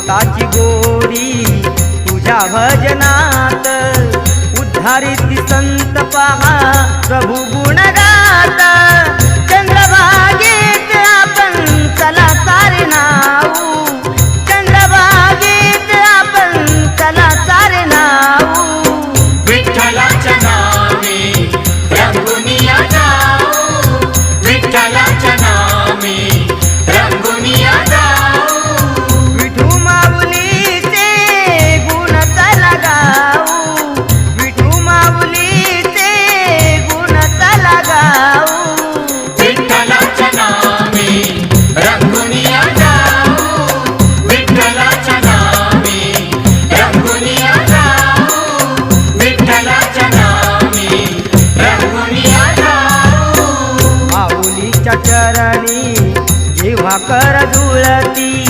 चित्ताची गोरी तुझ्या भजनात उद्धारित संत पहा प्रभु गुण गात चंद्रभागेत आपण चला सारे नाऊ चंद्रभागेत आपण चला सारे नाऊ विठ्ठलाच्या नामे रंगुनिया जाऊ विठ्ठलाच्या नामे रंगुनिया जाऊ विठू माऊलीचे गुण चला गाऊ विठू माऊलीचे गुण चला गाऊ विठ्ठलाच्या नामे रंगुनिया जाऊ विठ्ठलाच्या नामे रंगुनिया जाऊ विठ्ठलाच्या नामे रंगुनिया जाऊ माऊलीच्या चरणी जेव्हा कर जुळती